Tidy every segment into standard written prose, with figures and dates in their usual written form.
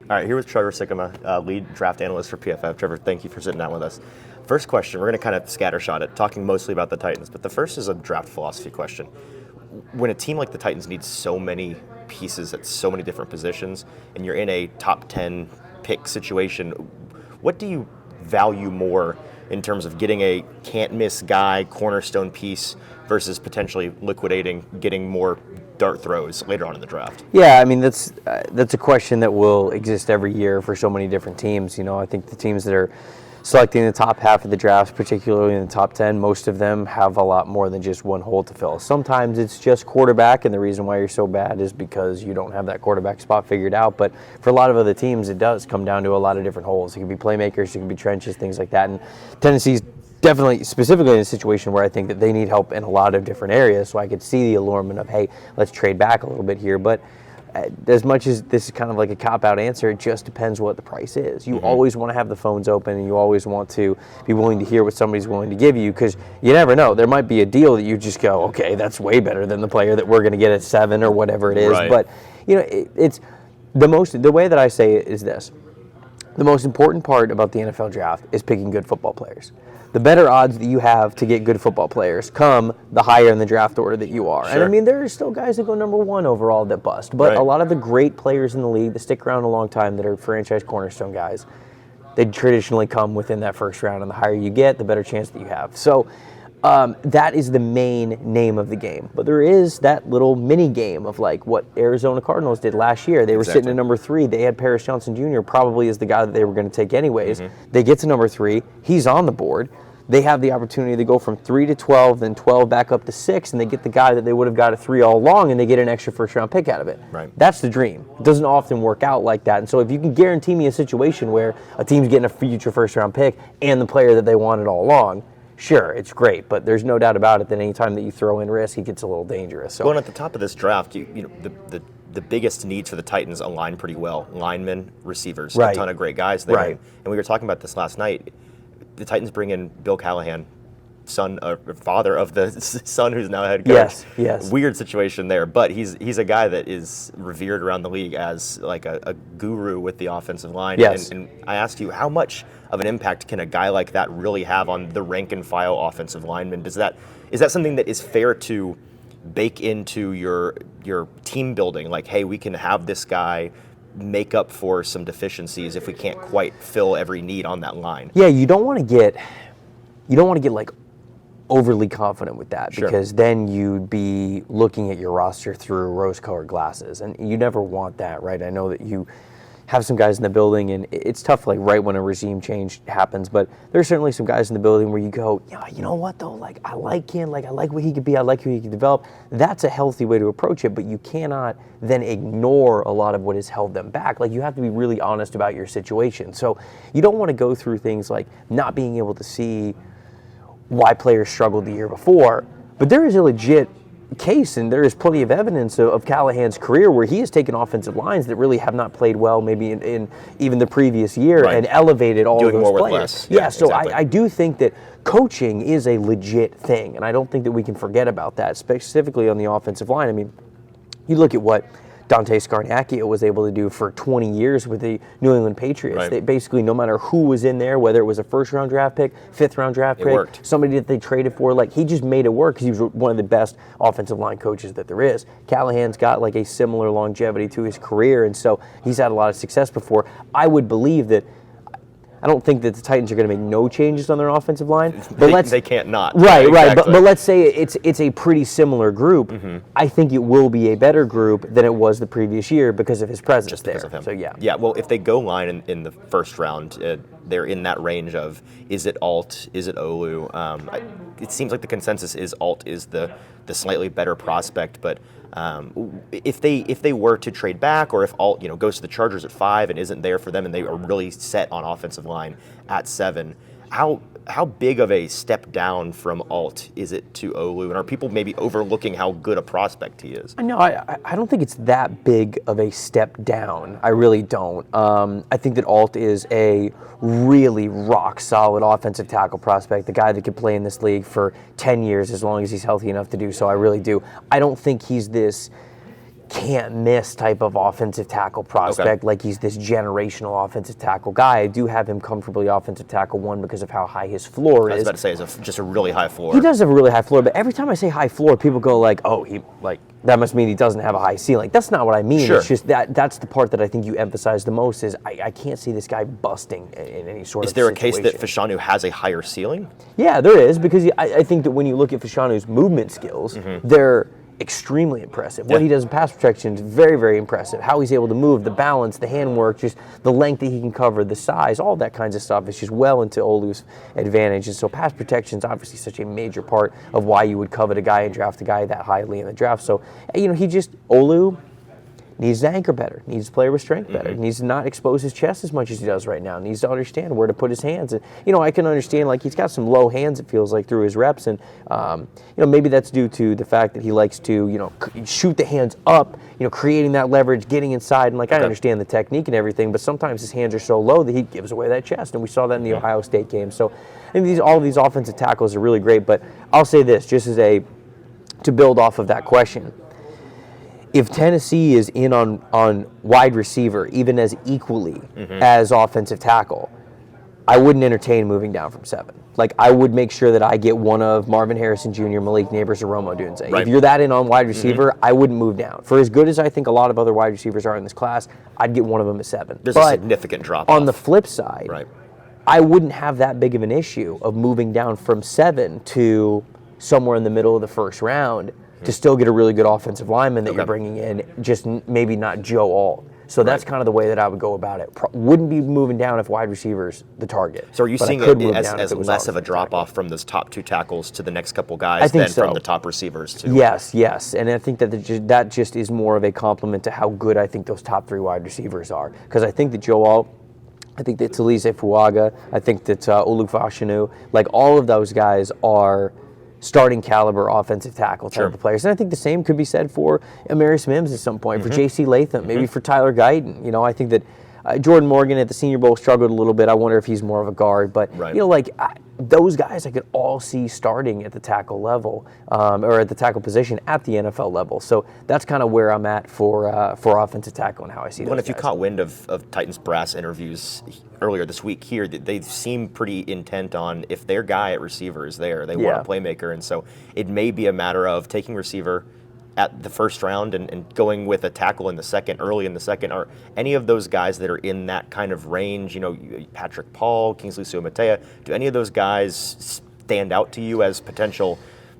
All right, here with Trevor Sikkema, lead draft analyst for PFF. Trevor, thank you for sitting down with us. First question, we're going to kind of scattershot it, talking mostly about the Titans, but the first is a draft philosophy question. When a team like the Titans needs so many pieces at so many different positions, and you're in a top 10 pick situation, what do you value more in terms of getting a can't-miss guy, cornerstone piece, versus potentially liquidating, getting more dart throws later on in the draft? Yeah, I mean, that's a question that will exist every year for so many different teams. You know, I think the teams that are selecting the top half of the drafts, particularly in the top 10, most of them have a lot more than just one hole to fill. Sometimes it's just quarterback, and the reason why you're so bad is because you don't have that quarterback spot figured out. But for a lot of other teams, it does come down to a lot of different holes. It can be playmakers, it can be trenches, things like that. And Tennessee's definitely, specifically in a situation where I think that they need help in a lot of different areas, so I could see the allurement of, hey, let's trade back a little bit here. But as much as this is kind of like a cop-out answer, it just depends what the price is. You always want to have the phones open, and you always want to be willing to hear what somebody's willing to give you, because you never know. There might be a deal that you just go, okay, that's way better than the player that we're going to get at 7 or whatever it is. Right. But you know, it's the way that I say it is this. The most important part about the NFL draft is picking good football players. The better odds that you have to get good football players come the higher in the draft order that you are. Sure. And I mean, there are still guys that go number 1 overall that bust. But Right. a lot of the great players in the league that stick around a long time, that are franchise cornerstone guys, they traditionally come within that first round. And the higher you get, the better chance that you have. So that is the main name of the game. But there is that little mini game of like what Arizona Cardinals did last year. They were sitting at number 3. They had Paris Johnson Jr. probably as the guy that they were going to take anyways. They get to number 3. He's on the board. They have the opportunity to go from 3 to 12, then 12 back up to 6, and they get the guy that they would have got at 3 all along, and they get an extra first-round pick out of it. Right. That's the dream. It doesn't often work out like that. And so if you can guarantee me a situation where a team's getting a future first-round pick and the player that they wanted all along, sure, it's great. But there's no doubt about it that any time that you throw in risk, it gets a little dangerous. So, Going at the top of this draft, you know, the biggest needs for the Titans align pretty well. Linemen, receivers, Right. a ton of great guys there. Right. And we were talking about this last night. The Titans bring in Bill Callahan, father of the son who's now head coach. Yes. Weird situation there, but he's a guy that is revered around the league as like a guru with the offensive line. Yes. And I asked you, how much of an impact can a guy like that really have on the rank and file offensive lineman? Is that something that is fair to bake into your team building? Like, hey, we can have this guy make up for some deficiencies if we can't quite fill every need on that line. yeah, you don't want to get like overly confident with that, Sure. because then you'd be looking at your roster through rose-colored glasses, and you never want that, right? I know that you have some guys in the building, and it's tough, like right when a regime change happens, but there's certainly some guys in the building where you go, yeah, you know what though, like I like him, like I like what he could be, I like who he could develop. That's a healthy way to approach it, but you cannot then ignore a lot of what has held them back. Like, you have to be really honest about your situation. So you don't want to go through things like not being able to see why players struggled the year before, but there is a legit case, and there is plenty of evidence of Callahan's career where he has taken offensive lines that really have not played well maybe in even the previous year, Right. and elevated all Doing of more those with players. less. Yeah, Yeah, so exactly. I do think that coaching is a legit thing, and I don't think that we can forget about that, specifically on the offensive line. I mean, you look at what Dante Scarnacchia was able to do for 20 years with the New England Patriots. Right. They basically, no matter who was in there, whether it was a first-round draft pick, fifth-round draft It pick, worked. somebody that they traded for, like, he just made it work because he was one of the best offensive line coaches that there is. Callahan's got like a similar longevity to his career, and so he's had a lot of success before. I would believe that. I don't think that the Titans are going to make no changes on their offensive line, but they can't not. Right, Exactly. but let's say it's a pretty similar group. I think it will be a better group than it was the previous year because of his presence Just there. because of him. So yeah. Yeah, well, if they go line in the first round, they're in that range of, is it Alt, is it Olu? It seems like the consensus is Alt is the slightly better prospect, but if they were to trade back, or if Alt goes to the Chargers at 5 and isn't there for them, and they are really set on offensive line at 7, how big of a step down from Alt is it to Olu? And are people maybe overlooking how good a prospect he is? No, I don't think it's that big of a step down. I really don't. I think that Alt is a really rock-solid offensive tackle prospect, the guy that could play in this league for 10 years as long as he's healthy enough to do so. I really do. I don't think he's this can't miss type of offensive tackle prospect, like he's this generational offensive tackle guy. I do have him comfortably offensive tackle 1 because of how high his floor is. I was about to say, is just a really high floor. He does have a really high floor, but every time I say high floor, people go like, oh, that must mean he doesn't have a high ceiling. That's not what I mean. Sure. It's just that's the part that I think you emphasize the most is I can't see this guy busting in any sort of situation. Is there a case that Fashanu has a higher ceiling? Yeah, there is, because I think that when you look at Fashanu's movement skills, they're extremely impressive. What he does in pass protection is very, very impressive. How he's able to move, the balance, the handwork, just the length that he can cover, the size, all that kinds of stuff is just well into Olu's advantage. And so pass protection is obviously such a major part of why you would covet a guy and draft a guy that highly in the draft. So, Olu needs to anchor better, needs to play with strength better, needs to not expose his chest as much as he does right now, needs to understand where to put his hands. And, I can understand, like, he's got some low hands, it feels like, through his reps. And, maybe that's due to the fact that he likes to, shoot the hands up, creating that leverage, getting inside. And, I understand the technique and everything, but sometimes his hands are so low that he gives away that chest. And we saw that in the Ohio State game. So, I think all of these offensive tackles are really great. But I'll say this, just as to build off of that question. If Tennessee is in on wide receiver, even as equally as offensive tackle, I wouldn't entertain moving down from 7. Like, I would make sure that I get one of Marvin Harrison Jr., Malik Neighbors, or Rome Odunze. Right. If you're that in on wide receiver, I wouldn't move down. For as good as I think a lot of other wide receivers are in this class, I'd get one of them at 7. There's a significant drop on the flip side, right. I wouldn't have that big of an issue of moving down from 7 to somewhere in the middle of the first round to still get a really good offensive lineman that you're bringing in, just maybe not Joe Alt. So that's kind of the way that I would go about it. Wouldn't be moving down if wide receiver's the target. So are you seeing it as less of a drop-off from those top 2 tackles to the next couple guys than from the top receivers too? Yes. And I think that just is more of a compliment to how good I think those top 3 wide receivers are. Because I think that Joe Alt, I think that Talise Fuaga, I think that Olu Fashanu, like all of those guys are starting caliber offensive tackle type of players. And I think the same could be said for Amarius Mims at some point, for J.C. Latham, maybe for Tyler Guyton. I think that Jordan Morgan at the Senior Bowl struggled a little bit. I wonder if he's more of a guard. But, those guys I could all see starting at the tackle level or at the tackle position at the NFL level. So that's kind of where I'm at for offensive tackle and how I see those if you caught wind of Titans brass interviews earlier this week here, they seem pretty intent on if their guy at receiver is there, they want a playmaker. And so it may be a matter of taking receiver at the first round and going with a tackle in the second, early in the second. Are any of those guys that are in that kind of range, Patrick Paul, Kingsley Suamatea, do any of those guys stand out to you as potential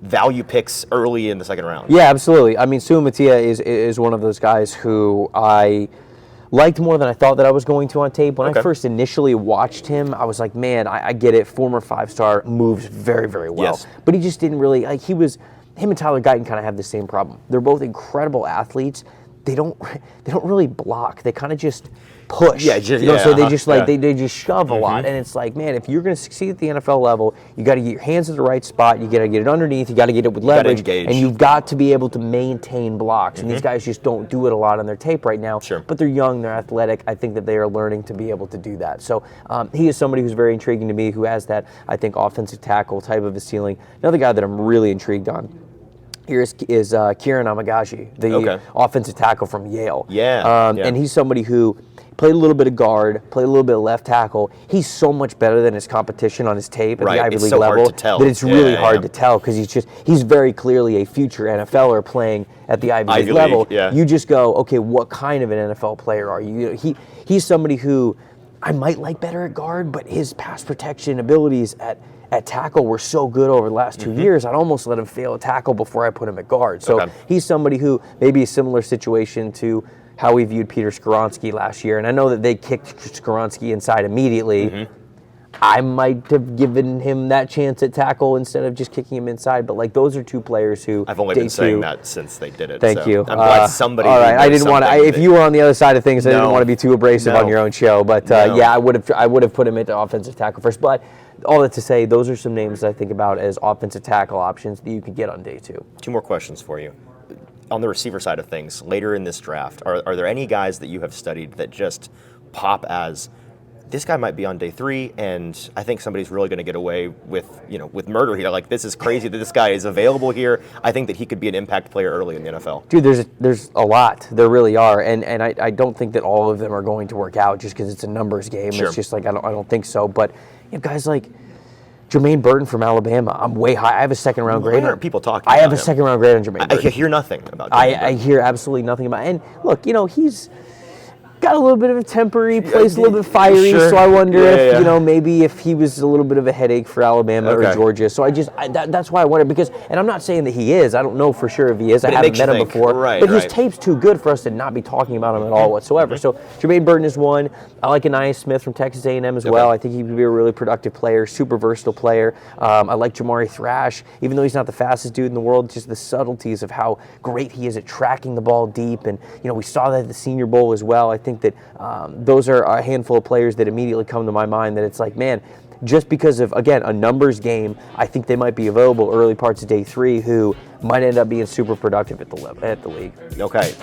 value picks early in the second round? Yeah, absolutely. I mean, Suamatea is one of those guys who I liked more than I thought that I was going to on tape. When I first initially watched him, I was like, man, I get it. Former 5-star, moves very, very well. Yes. But he just didn't really, him and Tyler Guyton kind of have the same problem. They're both incredible athletes. They don't really block. They kind of just push. So they just they just shove a lot. And it's like, man, if you're going to succeed at the NFL level, you got to get your hands in the right spot. You got to get it underneath. You got to get it with leverage, and you've got to be able to maintain blocks. And these guys just don't do it a lot on their tape right now. But they're young, they're athletic. I think that they are learning to be able to do that. So he is somebody who's very intriguing to me, who has that, I think, offensive tackle type of a ceiling. Another guy that I'm really intrigued on here is Kieran Amagashi, the offensive tackle from Yale. And he's somebody who played a little bit of guard, played a little bit of left tackle. He's so much better than his competition on his tape at the Ivy League level that it's really hard to tell, because he's very clearly a future NFLer playing at the Ivy League level. You just go, okay, what kind of an NFL player are you? He's somebody who I might like better at guard, but his pass protection abilities at tackle were so good over the last 2 years, I'd almost let him fail a tackle before I put him at guard. So he's somebody who maybe a similar situation to how we viewed Peter Skoronski last year. And I know that they kicked Skoronski inside immediately. I might have given him that chance at tackle instead of just kicking him inside. But those are 2 players who I've only been saying that since they did it. Thank you. I'm glad somebody. All right, I didn't want to. If you were on the other side of things, I didn't want to be too abrasive on your own show. But I would have put him into offensive tackle first. But all that to say, those are some names I think about as offensive tackle options that you could get on day 2. 2 more questions for you. On the receiver side of things, later in this draft, are there any guys that you have studied that just pop as this guy might be on day 3, and I think somebody's really going to get away with murder here. Like, this is crazy that this guy is available here. I think that he could be an impact player early in the NFL. Dude, there's a lot. There really are, and I don't think that all of them are going to work out just because it's a numbers game. Sure. It's just like I don't think so. But guys like Jermaine Burton from Alabama, I'm way high. I have a second round grade. Why aren't people talking? I have a him? second round grade on Jermaine Burton. I hear nothing about Jermaine I hear absolutely nothing about. And look, he's got a little bit of a temper. He plays a little bit fiery, sure. so I wonder if maybe if he was a little bit of a headache for Alabama or Georgia. So that's why I wonder, because, and I'm not saying that he is. I don't know for sure if he is. I haven't met him before. But his tape's too good for us to not be talking about him at all whatsoever. So Jermaine Burton is one. I like Anais Smith from Texas A&M as well. I think he could be a really productive player, super versatile player. I like Jamari Thrash, even though he's not the fastest dude in the world. Just the subtleties of how great he is at tracking the ball deep, and we saw that at the Senior Bowl as well. I think that those are a handful of players that immediately come to my mind that it's like, man, just because of, again, a numbers game, I think they might be available early parts of day 3 who might end up being super productive at the league. Okay.